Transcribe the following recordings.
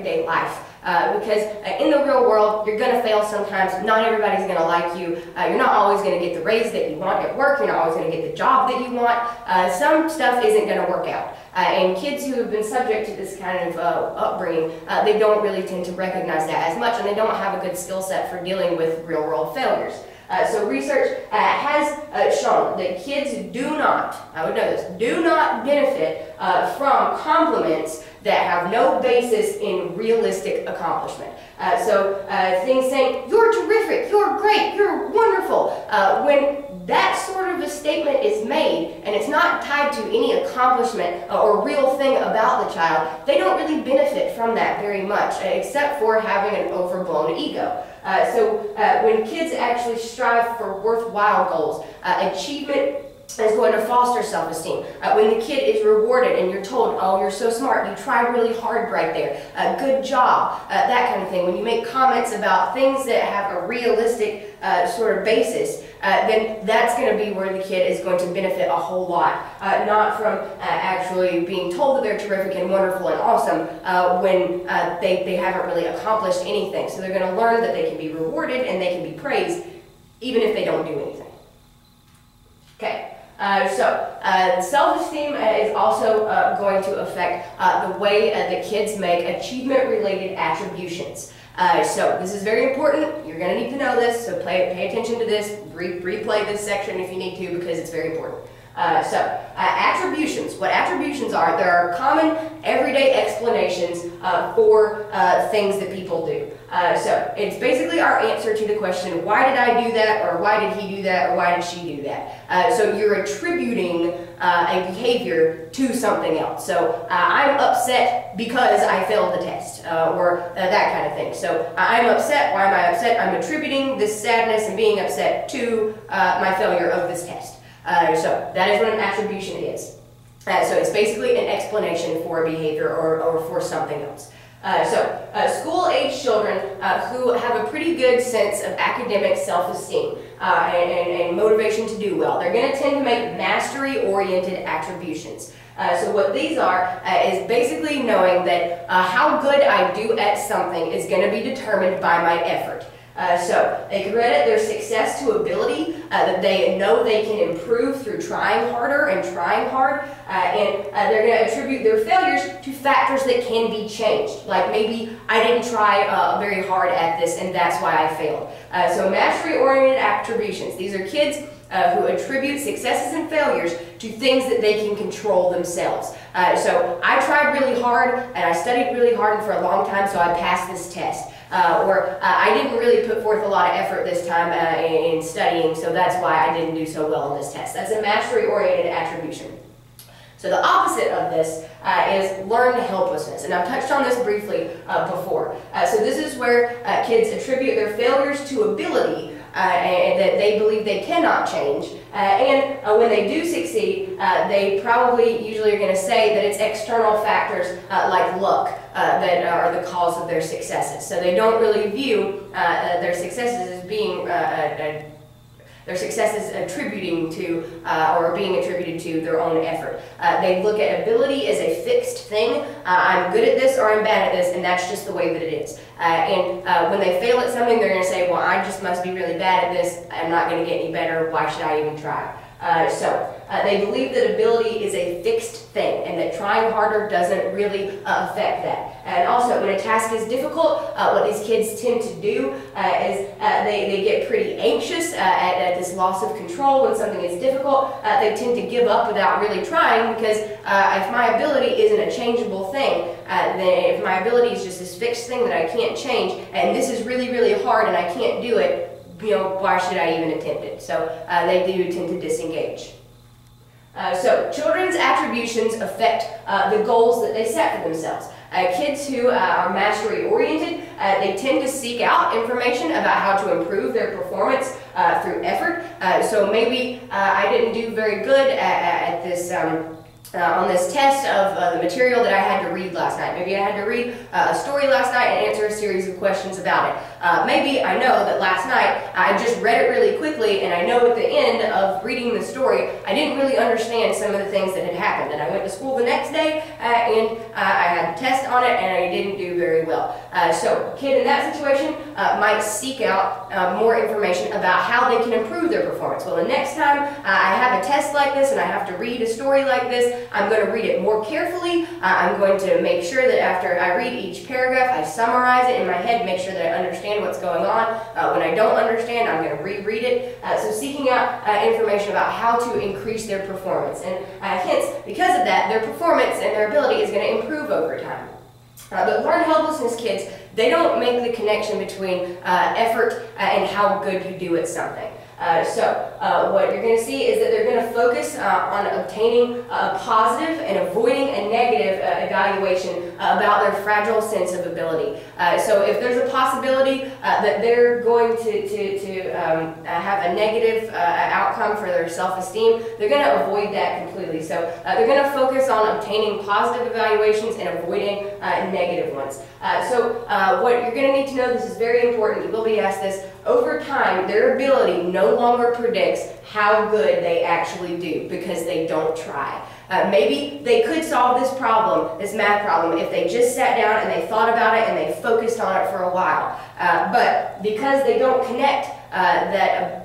everyday life. Because in the real world, you're going to fail sometimes. Not everybody's going to like you. You're not always going to get the raise that you want at work. You're not always going to get the job that you want. Some stuff isn't going to work out. And kids who have been subject to this kind of upbringing, they don't really tend to recognize that as much, and they don't have a good skill set for dealing with real world failures. So research has shown that kids do not, I would know this, do not benefit from compliments that have no basis in realistic accomplishment. Things saying, "You're terrific, you're great, you're wonderful," when that sort of a statement is made and it's not tied to any accomplishment or real thing about the child, they don't really benefit from that very much, except for having an overblown ego. When kids actually strive for worthwhile goals, achievement is going to foster self-esteem. When the kid is rewarded and you're told, "Oh, you're so smart, you tried really hard right there, good job," that kind of thing. When you make comments about things that have a realistic sort of basis, then that's going to be where the kid is going to benefit a whole lot, not from actually being told that they're terrific and wonderful and awesome when they haven't really accomplished anything. So they're going to learn that they can be rewarded and they can be praised even if they don't do anything. Okay. Self-esteem is also going to affect the way that kids make achievement-related attributions. So this is very important. You're going to need to know this, so pay attention to this. Replay this section if you need to, because it's very important. Attributions. What attributions are, there are common everyday explanations for things that people do. So it's basically our answer to the question, why did I do that, or why did he do that, or why did she do that? So you're attributing a behavior to something else. So I'm upset because I failed the test, or that kind of thing. So I'm upset. Why am I upset? I'm attributing this sadness and being upset to my failure of this test. So that is what an attribution is. So it's basically an explanation for a behavior or for something else. School-age children who have a pretty good sense of academic self-esteem and motivation to do well, they're going to tend to make mastery-oriented attributions. So what these are is basically knowing that how good I do at something is going to be determined by my effort. So they credit their success to ability, that they know they can improve through trying harder and trying hard, and they're going to attribute their failures to factors that can be changed. Like maybe I didn't try very hard at this and that's why I failed. So mastery-oriented attributions. These are kids who attribute successes and failures to things that they can control themselves. So I tried really hard and I studied really hard for a long time, so I passed this test. I didn't really put forth a lot of effort this time in studying, so that's why I didn't do so well in this test. That's a mastery-oriented attribution. So the opposite of this is learned helplessness, and I've touched on this briefly before. So this is where kids attribute their failures to ability and that they believe they cannot change, and when they do succeed, they probably usually are going to say that it's external factors like luck that are the cause of their successes. So they don't really view their successes as being their successes attributing to or being attributed to their own effort. They look at ability as a fixed thing. I'm good at this or I'm bad at this, and that's just the way that it is. When they fail at something, they're going to say, well, I just must be really bad at this. I'm not going to get any better. Why should I even try? They believe that ability is a fixed thing and that trying harder doesn't really affect that. And also, when a task is difficult, what these kids tend to do is they get pretty anxious at this loss of control. When something is difficult, they tend to give up without really trying, because if my ability isn't a changeable thing, then if my ability is just this fixed thing that I can't change, and this is really, really hard and I can't do it, why should I even attempt it? So they do tend to disengage. So children's attributions affect the goals that they set for themselves. Kids who are mastery-oriented, they tend to seek out information about how to improve their performance through effort. So maybe I didn't do very good at this on this test of the material that I had to read last night. Maybe I had to read a story last night and answer a series of questions about it. Maybe I know that last night I just read it really quickly, and I know at the end of reading the story I didn't really understand some of the things that had happened. And I went to school the next day and I had a test on it and I didn't do very well. So a kid in that situation might seek out more information about how they can improve their performance. Well, the next time I have a test like this and I have to read a story like this, I'm going to read it more carefully. I'm going to make sure that after I read each paragraph, I summarize it in my head, make sure that I understand what's going on. When I don't understand, I'm going to reread it. So seeking out information about how to increase their performance. And hence, because of that, their performance and their ability is going to improve over time. But learned helplessness kids, they don't make the connection between effort and how good you do at something. What you're going to see is that they're going to focus on obtaining a positive and avoiding a negative evaluation about their fragile sense of ability. So if there's a possibility that they're going to have a negative outcome for their self-esteem, they're going to avoid that completely. So they're going to focus on obtaining positive evaluations and avoiding negative ones. What you're going to need to know, this is very important, you will be asked this, over time, their ability no longer predicts how good they actually do because they don't try. Maybe they could solve this problem, this math problem, if they just sat down and they thought about it and they focused on it for a while. But because they don't connect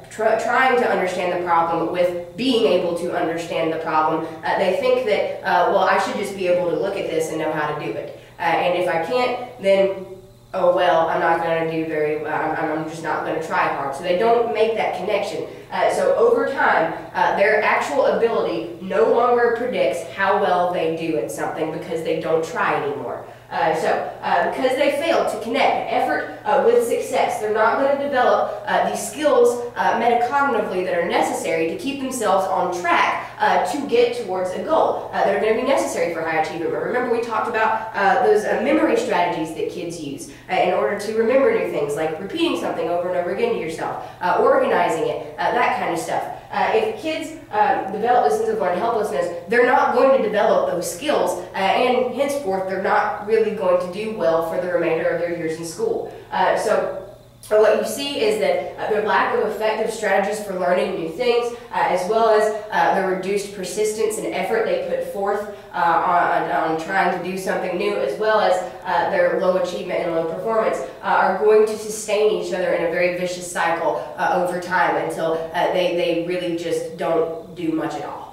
trying to understand the problem with being able to understand the problem, they think that, well, I should just be able to look at this and know how to do it. And if I can't, then oh well, I'm not going to do very well, I'm just not going to try hard. So they don't make that connection. So over time, their actual ability no longer predicts how well they do at something because they don't try anymore. Because they failed to connect effort with success, they're not going to develop these skills metacognitively that are necessary to keep themselves on track to get towards a goal that are going to be necessary for high achievement. Remember, we talked about those memory strategies that kids use in order to remember new things, like repeating something over and over again to yourself, organizing it, that kind of stuff. If kids develop this sense of learned helplessness, they're not going to develop those skills, and henceforth they're not really going to do well for the remainder of their years in school. So what you see is that their lack of effective strategies for learning new things, as well as the reduced persistence and effort they put forth on trying to do something new, as well as their low achievement and low performance, are going to sustain each other in a very vicious cycle over time until they really just don't do much at all.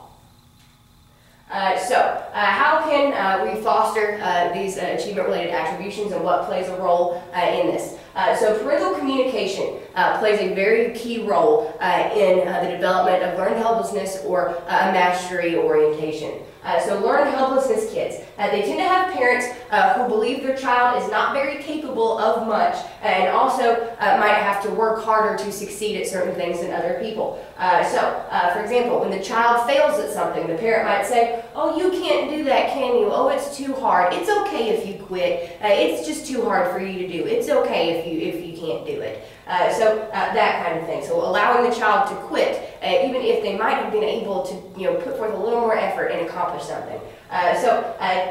How can we foster these achievement-related attributions, and what plays a role in this? So parental communication plays a very key role in the development of learned helplessness or mastery orientation. So learned helplessness kids, they tend to have parents who believe their child is not very capable of much and also might have to work harder to succeed at certain things than other people. For example, when the child fails at something, the parent might say, oh, you can't do that, can you? Oh, it's too hard. It's okay if you quit. It's just too hard for you to do. It's okay if you can't do it. That kind of thing. So allowing the child to quit, even if they might have been able to put forth a little more effort and accomplish something.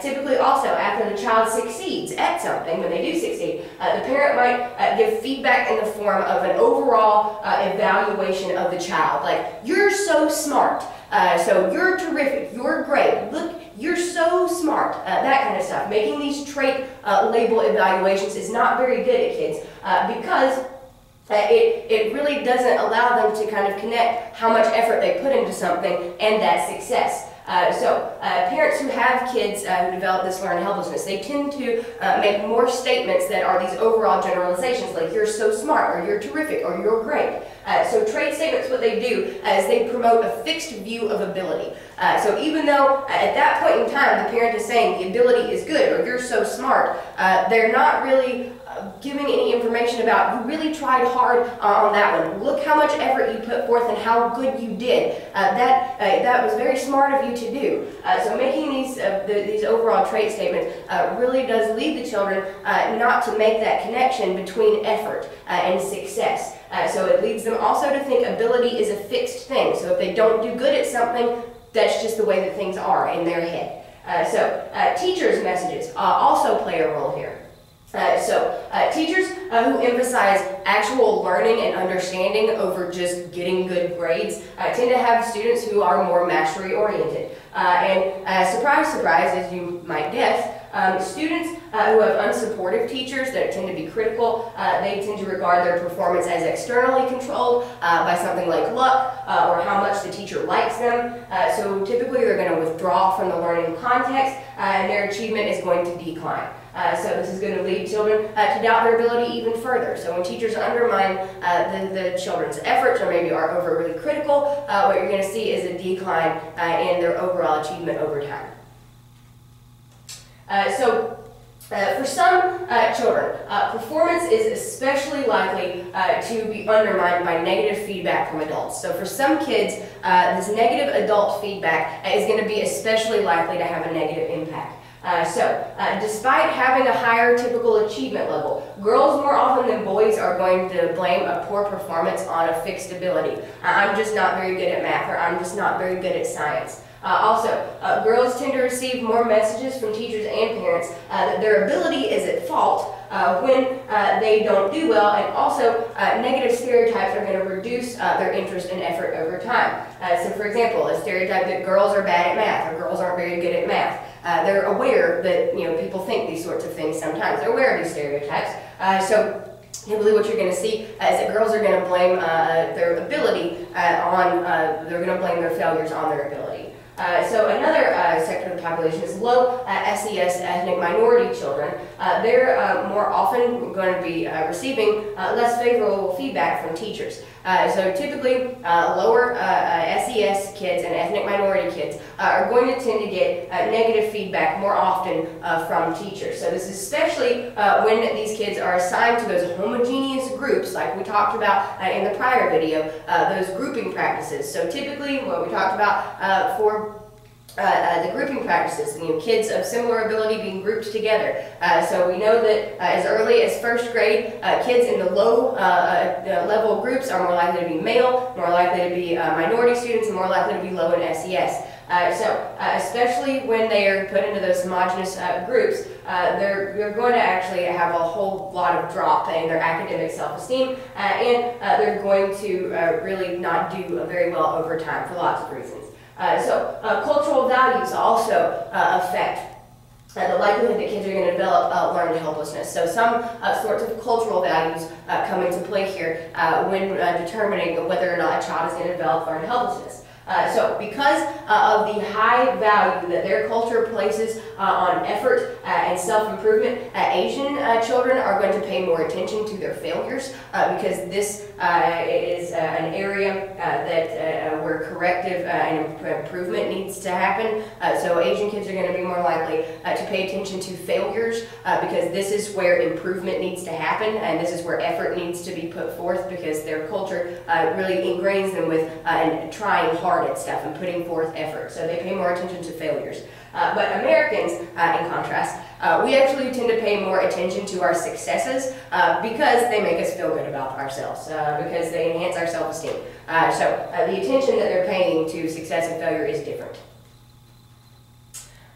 Typically also after the child succeeds at something, when they do succeed, the parent might give feedback in the form of an overall evaluation of the child. Like, you're so smart, so you're terrific, you're great, look, you're so smart, that kind of stuff. Making these trait label evaluations is not very good at kids because it really doesn't allow them to kind of connect how much effort they put into something and that success. Parents who have kids who develop this learned helplessness, they tend to make more statements that are these overall generalizations, like you're so smart, or you're terrific, or you're great. So trait statements, what they do is they promote a fixed view of ability. So even though at that point in time the parent is saying the ability is good, or you're so smart, they're not really giving any information about you really tried hard on that one. Look how much effort you put forth and how good you did. That was very smart of you to do. So making these overall trait statements really does lead the children not to make that connection between effort and success. So it leads them also to think ability is a fixed thing. So if they don't do good at something, that's just the way that things are in their head. Teachers' messages also play a role here. Teachers who emphasize actual learning and understanding over just getting good grades tend to have students who are more mastery oriented. Surprise, surprise, as you might guess, students who have unsupportive teachers that tend to be critical, they tend to regard their performance as externally controlled by something like luck or how much the teacher likes them. So typically they're going to withdraw from the learning context and their achievement is going to decline. So this is going to lead children to doubt their ability even further. So when teachers undermine the children's efforts or maybe are overly critical, what you're going to see is a decline in their overall achievement over time. For some children, performance is especially likely to be undermined by negative feedback from adults. So for some kids, this negative adult feedback is going to be especially likely to have a negative impact. Despite having a higher typical achievement level, girls more often than boys are going to blame a poor performance on a fixed ability. I'm just not very good at math, or I'm just not very good at science. Girls tend to receive more messages from teachers and parents that their ability is at fault when they don't do well, and also negative stereotypes are going to reduce their interest and effort over time. For example, a stereotype that girls are bad at math or girls aren't very good at math. They're aware that people think these sorts of things sometimes. They're aware of these stereotypes. Typically what you're going to see is that girls are going to blame their ability they're going to blame their failures on their ability. Another sector of the population is low SES ethnic minority children. They're more often going to be receiving less favorable feedback from teachers. Typically, lower SES kids and ethnic minority kids are going to tend to get negative feedback more often from teachers. So this is especially when these kids are assigned to those homogeneous groups like we talked about in the prior video, those grouping practices. So typically what we talked about for the grouping practices, kids of similar ability being grouped together. So we know that as early as first grade, kids in the low level groups are more likely to be male, more likely to be minority students, and more likely to be low in SES. Especially when they are put into those homogeneous groups, they're going to actually have a whole lot of drop in their academic self-esteem, and they're going to really not do very well over time for lots of reasons. Cultural values also affect the likelihood that kids are going to develop learned helplessness. So some sorts of cultural values come into play here when determining whether or not a child is going to develop learned helplessness. Because of the high value that their culture places on effort and self-improvement, Asian children are going to pay more attention to their failures because this is an area where corrective and improvement needs to happen. So Asian kids are going to be more likely to pay attention to failures because this is where improvement needs to happen, and this is where effort needs to be put forth because their culture really ingrains them with trying hard at stuff and putting forth effort. So they pay more attention to failures. But Americans, in contrast, we actually tend to pay more attention to our successes because they make us feel good about ourselves, because they enhance our self-esteem. The attention that they're paying to success and failure is different.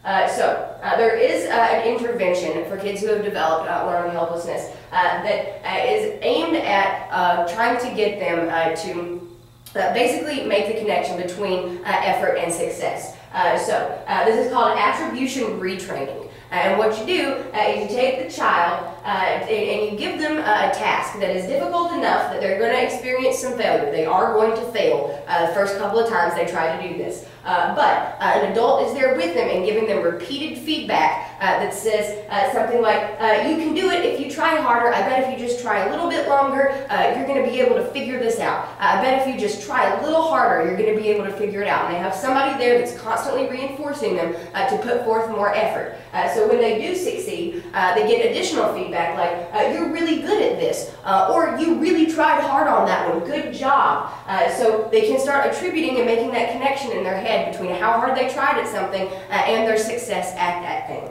There is an intervention for kids who have developed learning helplessness that is aimed at trying to get them to basically make the connection between effort and success. This is called attribution retraining. And what you do is you take the child and you give them a task that is difficult enough that they're going to experience some failure. They are going to fail the first couple of times they try to do this. But an adult is there with them and giving them repeated feedback that says something like, you can do it if you try harder. I bet if you just try a little bit longer, you're going to be able to figure this out. I bet if you just try a little harder, you're going to be able to figure it out. And they have somebody there that's constantly reinforcing them to put forth more effort. So when they do succeed, they get additional feedback like, you're really good at this, or you really tried hard on that one, good job. So they can start attributing and making that connection in their head between how hard they tried at something and their success at that thing.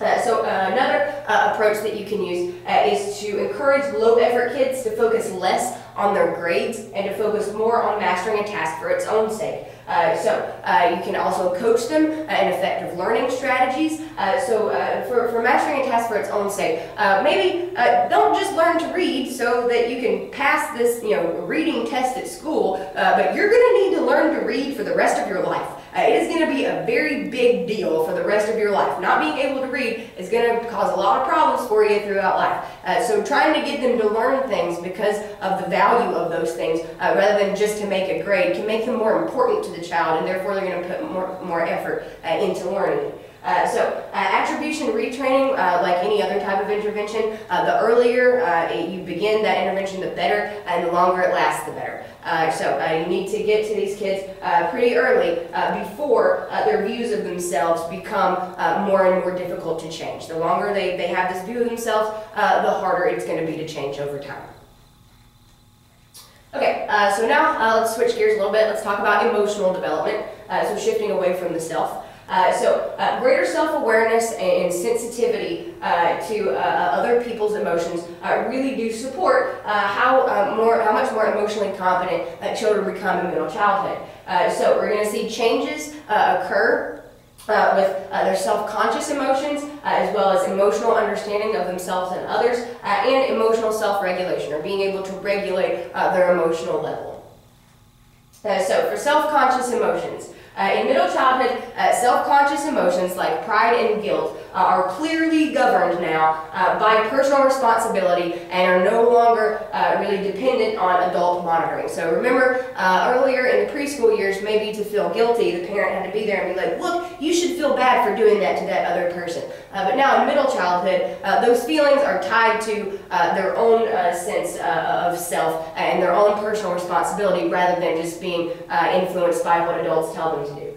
Another approach that you can use is to encourage low-effort kids to focus less on their grades and to focus more on mastering a task for its own sake. You can also coach them in effective learning strategies. For mastering a task for its own sake, maybe don't just learn to read so that you can pass this reading test at school, but you're going to need to learn to read for the rest of your life. It is going to be a very big deal for the rest of your life. Not being able to read is going to cause a lot of problems for you throughout life. So trying to get them to learn things because of the value of those things, rather than just to make a grade, can make them more important to the child, and therefore they're going to put more effort into learning. Attribution retraining, like any other type of intervention, the earlier you begin that intervention, the better, and the longer it lasts, the better. You need to get to these kids pretty early before their views of themselves become more and more difficult to change. The longer they have this view of themselves, the harder it's going to be to change over time. Okay, so now let's switch gears a little bit. Let's talk about emotional development, so shifting away from the self. Greater self-awareness and sensitivity to other people's emotions really do support how much more emotionally competent children become in middle childhood. We're going to see changes occur with their self-conscious emotions, as well as emotional understanding of themselves and others, and emotional self-regulation, or being able to regulate their emotional level. For self-conscious emotions, in middle childhood, self-conscious emotions like pride and guilt are clearly governed now by personal responsibility and are no longer really dependent on adult monitoring. So remember, earlier in the preschool years, maybe to feel guilty, the parent had to be there and be like, look, you should feel bad for doing that to that other person. But now in middle childhood, those feelings are tied to their own sense of self and their own personal responsibility, rather than just being influenced by what adults tell them to do.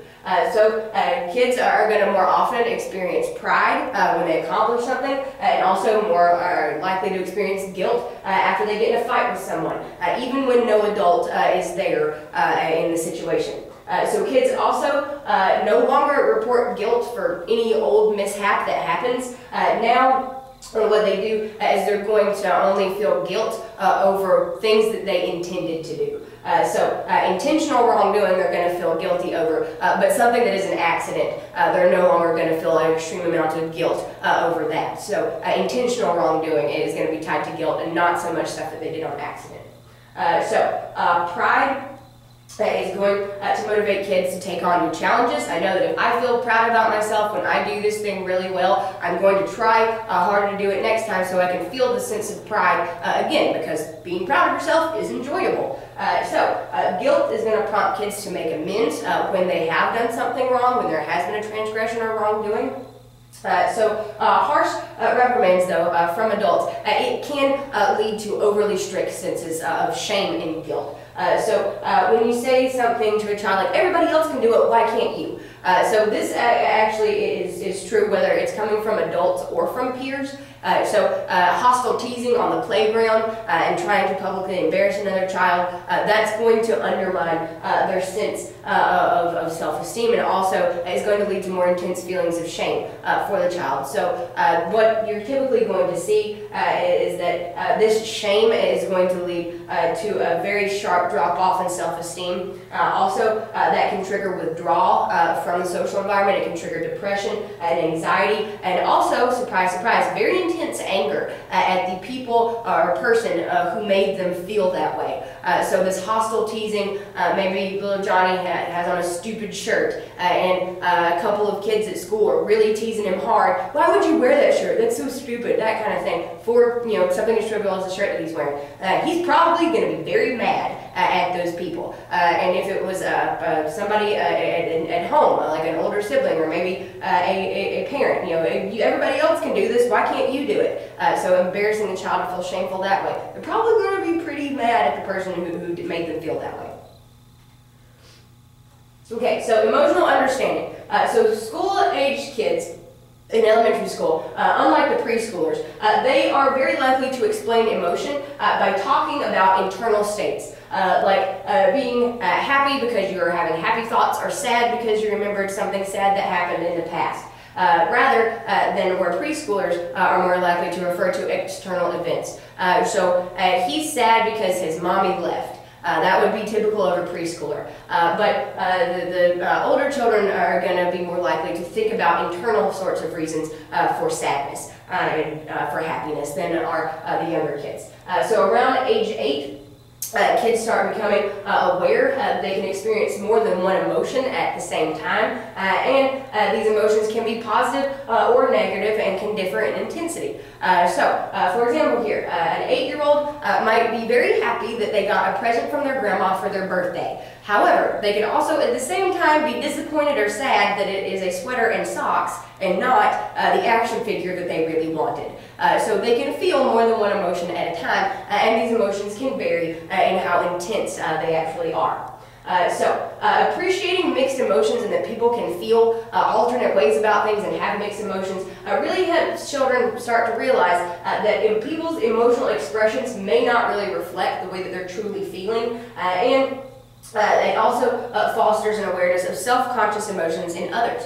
Kids are going to more often experience pride when they accomplish something, and also more are likely to experience guilt after they get in a fight with someone, even when no adult is there in the situation. Kids also no longer report guilt for any old mishap that happens. Or what they do is they're going to only feel guilt over things that they intended to do. Intentional wrongdoing they're going to feel guilty over, but something that is an accident, they're no longer going to feel an extreme amount of guilt over that. Intentional wrongdoing is going to be tied to guilt, and not so much stuff that they did on accident. Pride is going to motivate kids to take on new challenges. I know that if I feel proud about myself when I do this thing really well, I'm going to try harder to do it next time, so I can feel the sense of pride again, because being proud of yourself is enjoyable. Guilt is going to prompt kids to make amends when they have done something wrong, when there has been a transgression or wrongdoing. Harsh reprimands, though, from adults, it can lead to overly strict senses of shame and guilt. When you say something to a child like, everybody else can do it, why can't you? This actually is true whether it's coming from adults or from peers. Hostile teasing on the playground and trying to publicly embarrass another child, that's going to undermine their sense of self-esteem, and also is going to lead to more intense feelings of shame for the child. What you're typically going to see is that this shame is going to lead to a very sharp drop-off in self-esteem. That can trigger withdrawal from the social environment. It can trigger depression and anxiety, and also, surprise, surprise, very intense anger at the people or person who made them feel that way. This hostile teasing, maybe little Johnny has on a stupid shirt, and a couple of kids at school are really teasing him hard. Why would you wear that shirt? That's so stupid, that kind of thing, for something as trivial as the shirt that he's wearing. He's probably going to be very mad at those people. And if it was somebody at home, like an older sibling, or maybe a parent, everybody else can do this, why can't you do it? Embarrassing the child to feel shameful that way. They're probably going to be pretty mad at the person who made them feel that way. Okay, so emotional understanding. School-aged kids in elementary school, unlike the preschoolers, they are very likely to explain emotion by talking about internal states, like being happy because you are having happy thoughts, or sad because you remembered something sad that happened in the past. Rather than where preschoolers are more likely to refer to external events. He's sad because his mommy left. That would be typical of a preschooler. But the older children are going to be more likely to think about internal sorts of reasons for sadness and for happiness than are the younger kids. So around age 8, kids start becoming aware that they can experience more than one emotion at the same time, and these emotions can be positive or negative and can differ in intensity. For example here, an 8-year-old might be very happy that they got a present from their grandma for their birthday. However, they can also at the same time be disappointed or sad that it is a sweater and socks and not the action figure that they really wanted. So they can feel more than one emotion at a time, and these emotions can vary in how intense they actually are. Appreciating mixed emotions and that people can feel alternate ways about things and have mixed emotions really helps children start to realize that people's emotional expressions may not really reflect the way that they're truly feeling, and it also fosters an awareness of self-conscious emotions in others.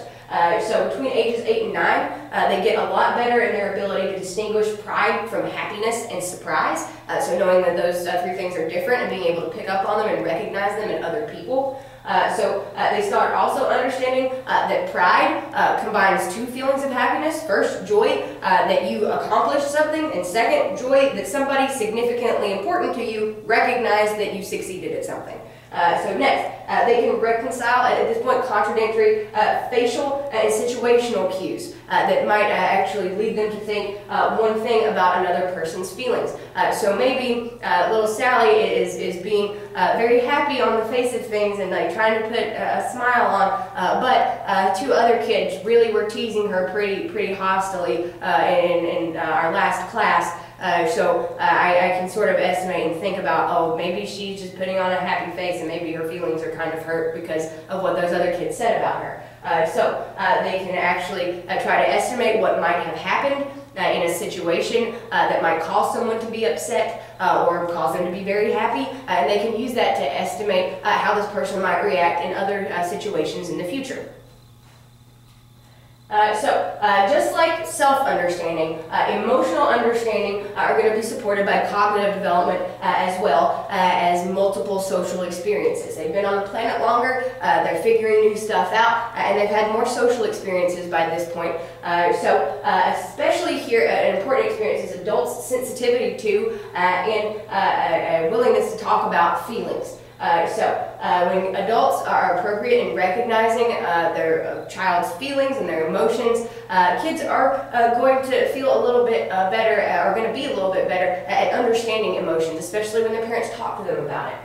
So between ages 8 and 9, they get a lot better in their ability to distinguish pride from happiness and surprise. So knowing that those 3 things are different and being able to pick up on them and recognize them in other people. They start also understanding that pride combines 2 feelings of happiness. First, joy that you accomplished something, and second, joy that somebody significantly important to you recognized that you succeeded at something. Next, they can reconcile at this point contradictory facial and situational cues that might actually lead them to think one thing about another person's feelings. So maybe little Sally is being very happy on the face of things and like trying to put a smile on, but 2 other kids really were teasing her pretty hostily in our last class. I can sort of estimate and think about, oh, maybe she's just putting on a happy face and maybe her feelings are kind of hurt because of what those other kids said about her. They can actually try to estimate what might have happened in a situation that might cause someone to be upset or cause them to be very happy, and they can use that to estimate how this person might react in other situations in the future. Just like self-understanding, emotional understanding are going to be supported by cognitive development as well as multiple social experiences. They've been on the planet longer, they're figuring new stuff out, and they've had more social experiences by this point. Especially here, an important experience is adults' sensitivity to and willingness to talk about feelings. When adults are appropriate in recognizing their child's feelings and their emotions, kids are going to feel a little bit better, are going to be a little bit better at understanding emotions, especially when their parents talk to them about it.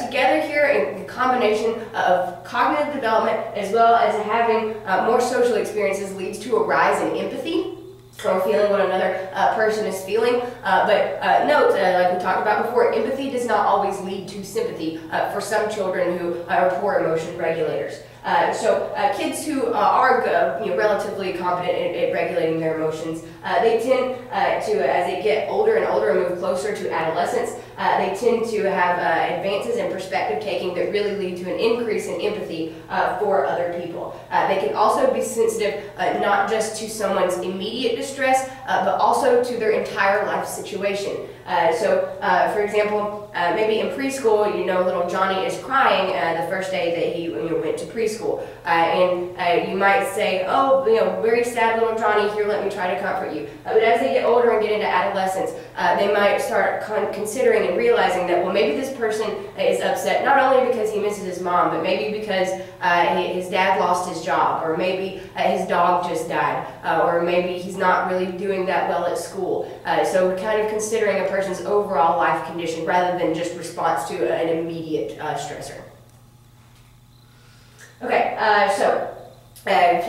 Together here, in combination of cognitive development as well as having more social experiences leads to a rise in empathy, or feeling what another person is feeling. Note, like we talked about before, empathy does not always lead to sympathy for some children who are poor emotion regulators. Kids who are relatively competent at regulating their emotions, they tend to, as they get older and older and move closer to adolescence, they tend to have advances in perspective taking that really lead to an increase in empathy for other people. They can also be sensitive not just to someone's immediate distress, but also to their entire life situation. For example, maybe in preschool, little Johnny is crying the first day that he went to preschool. And you might say, oh, very sad little Johnny, here, let me try to comfort you. But as they get older and get into adolescence, they might start considering and realizing that, well, maybe this person is upset not only because he misses his mom, but maybe because his dad lost his job, or maybe his dog just died, or maybe he's not really doing that well at school. So kind of considering a person's overall life condition rather than just response to an immediate stressor. Okay,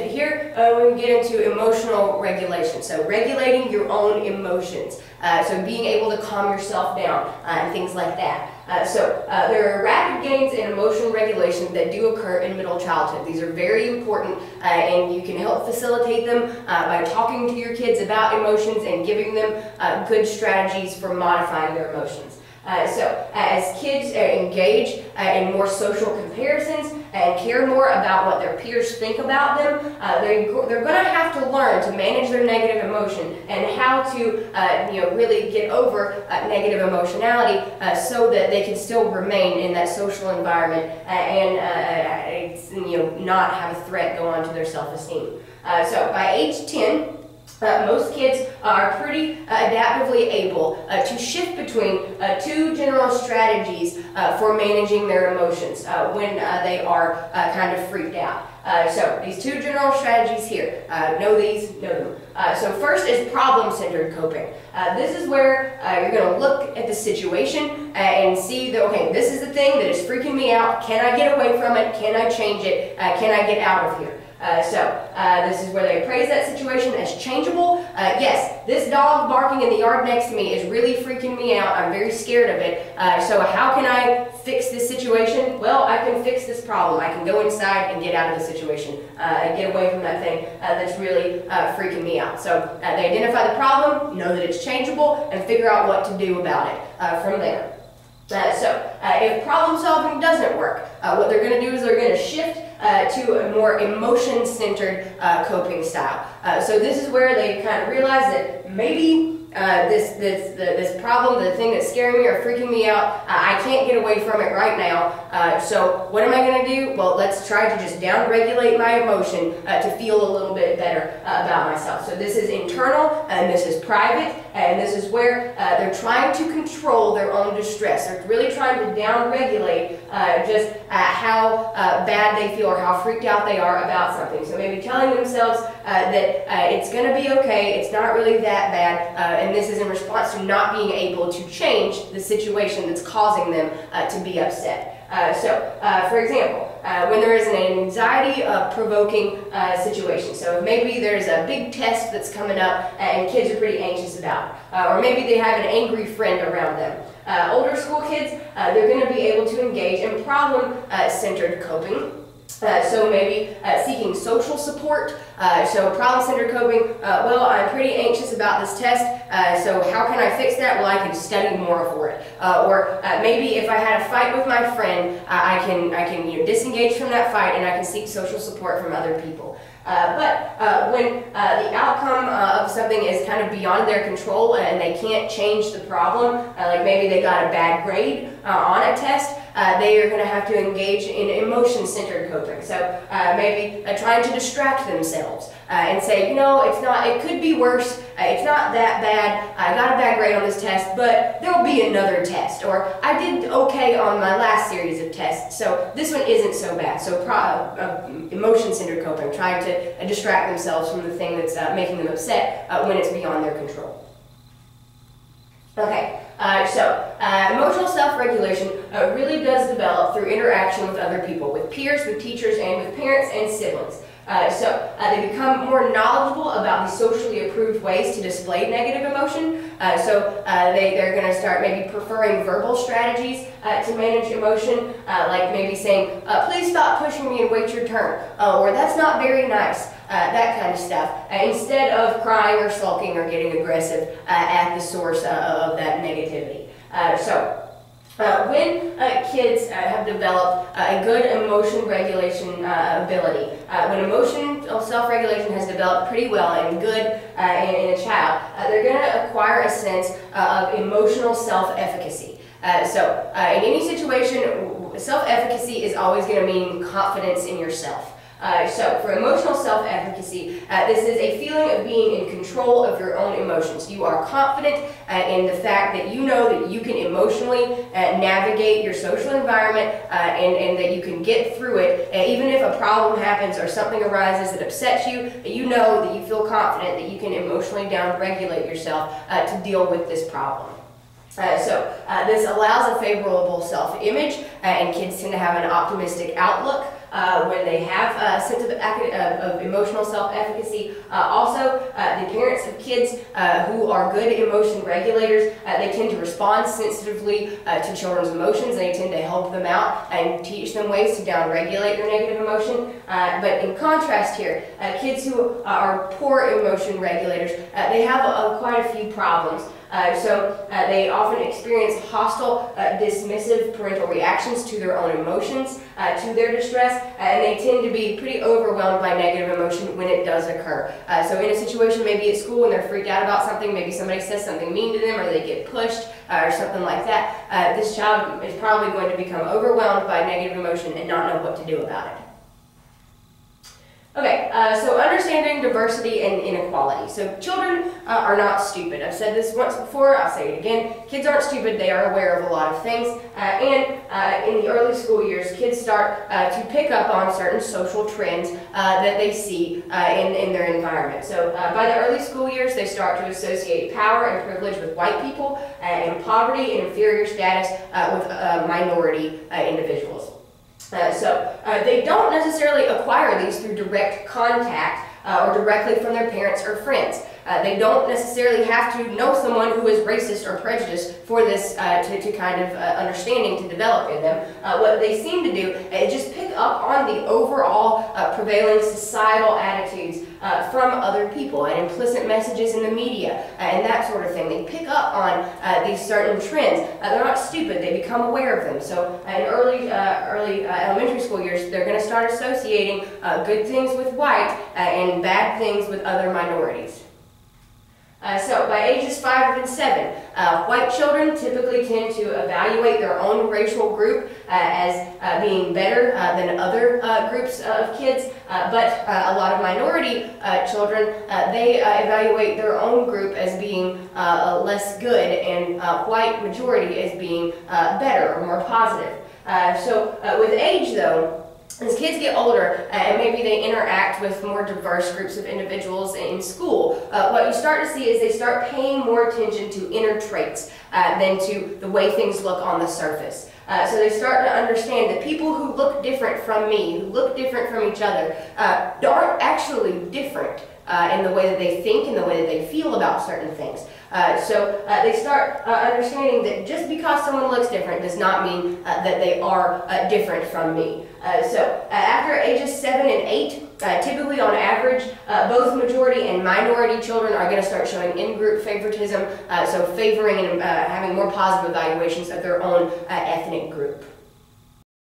here we get into emotional regulation. So regulating your own emotions. So being able to calm yourself down and things like that. There are rapid gains in emotional regulation that do occur in middle childhood. These are very important, and you can help facilitate them by talking to your kids about emotions and giving them good strategies for modifying their emotions. As kids engage in more social comparisons, and care more about what their peers think about them, they're going to have to learn to manage their negative emotion and how to really get over negative emotionality so that they can still remain in that social environment and not have a threat go on to their self-esteem. So by age 10, most kids are pretty adaptively able to shift between two general strategies for managing their emotions when they are kind of freaked out. So these two general strategies here, know these, know them. So first is problem-centered coping. This is where you're going to look at the situation and see that, okay, this is the thing that is freaking me out. Can I get away from it? Can I change it? Can I get out of here? This is where they appraise that situation as changeable. Yes, this dog barking in the yard next to me is really freaking me out. I'm very scared of it. So how can I fix this situation? Well, I can fix this problem. I can go inside and get out of the situation and get away from that thing that's really freaking me out. So they identify the problem, know that it's changeable, and figure out what to do about it from there. If problem solving doesn't work, what they're going to do is they're going to shift to a more emotion-centered coping style. So this is where they kind of realize that maybe this problem, the thing that's scaring me or freaking me out, I can't get away from it right now. So what am I going to do? Well, let's try to just down-regulate my emotion to feel a little bit better about myself. So this is internal, and this is private, and this is where they're trying to control their own distress. They're really trying to down-regulate just how bad they feel or how freaked out they are about something. So maybe telling themselves that it's going to be okay, it's not really that bad, and this is in response to not being able to change the situation that's causing them to be upset. For example, when there is an anxiety-provoking situation, so maybe there's a big test that's coming up and kids are pretty anxious about it, or maybe they have an angry friend around them. Older school kids, they're going to be able to engage in problem-centered coping. So maybe seeking social support. So problem-centered coping, well, I'm pretty anxious about this test, so how can I fix that? Well, I can study more for it. Or maybe if I had a fight with my friend, I can disengage from that fight and I can seek social support from other people. But when the outcome of something is kind of beyond their control and they can't change the problem, like maybe they got a bad grade on a test, they are going to have to engage in emotion-centered coping. So maybe trying to distract themselves and say, it could be worse, it's not that bad, I got a bad grade on this test, but there'll be another test, or I did okay on my last series of tests, so this one isn't so bad. So emotion-centered coping, trying to distract themselves from the thing that's making them upset when it's beyond their control. Okay, emotional self-regulation really does develop through interaction with other people, with peers, with teachers, and with parents and siblings. They become more knowledgeable about the socially approved ways to display negative emotion. They're going to start maybe preferring verbal strategies to manage emotion, like maybe saying, please stop pushing me and wait your turn, or that's not very nice. That kind of stuff, instead of crying or sulking or getting aggressive at the source of that negativity. When kids have developed a good emotion regulation ability, when emotional self-regulation has developed pretty well and good in a child, they're going to acquire a sense of emotional self-efficacy. In any situation, self-efficacy is always going to mean confidence in yourself. For emotional self-efficacy, this is a feeling of being in control of your own emotions. You are confident in the fact that you know that you can emotionally navigate your social environment and that you can get through it. Even if a problem happens or something arises that upsets you, you know that you feel confident that you can emotionally down-regulate yourself to deal with this problem. This allows a favorable self-image, and kids tend to have an optimistic outlook when they have a sense of emotional self-efficacy. The parents of kids who are good emotion regulators, they tend to respond sensitively to children's emotions. They tend to help them out and teach them ways to down-regulate their negative emotion. But in contrast here, kids who are poor emotion regulators, they have quite a few problems. They often experience hostile, dismissive parental reactions to their own emotions, to their distress, and they tend to be pretty overwhelmed by negative emotion when it does occur. So in a situation maybe at school when they're freaked out about something, maybe somebody says something mean to them or they get pushed or something like that, this child is probably going to become overwhelmed by negative emotion and not know what to do about it. Okay, so understanding diversity and inequality. So children are not stupid. I've said this once before, I'll say it again. Kids aren't stupid, they are aware of a lot of things. And in the early school years, kids start to pick up on certain social trends that they see in their environment. So by the early school years, they start to associate power and privilege with white people and poverty and inferior status with minority individuals. So they don't necessarily acquire these through direct contact or directly from their parents or friends. They don't necessarily have to know someone who is racist or prejudiced for this to kind of understanding to develop in them. What they seem to do is just pick up on the overall prevailing societal attitudes from other people and implicit messages in the media and that sort of thing. They pick up on these certain trends. They're not stupid, they become aware of them. So in early elementary school years, they're going to start associating good things with white and bad things with other minorities. So by ages 5 and 7, white children typically tend to evaluate their own racial group as being better than other groups of kids, but a lot of minority children, they evaluate their own group as being less good and white majority as being better or more positive. So with age though, as kids get older and maybe they interact with more diverse groups of individuals in school, what you start to see is they start paying more attention to inner traits than to the way things look on the surface. So they start to understand that people who look different from me, who look different from each other, aren't actually different in the way that they think and the way that they feel about certain things. So they start understanding that just because someone looks different does not mean that they are different from me. So after ages 7 and 8, typically on average, both majority and minority children are going to start showing in-group favoritism, so favoring and having more positive evaluations of their own ethnic group.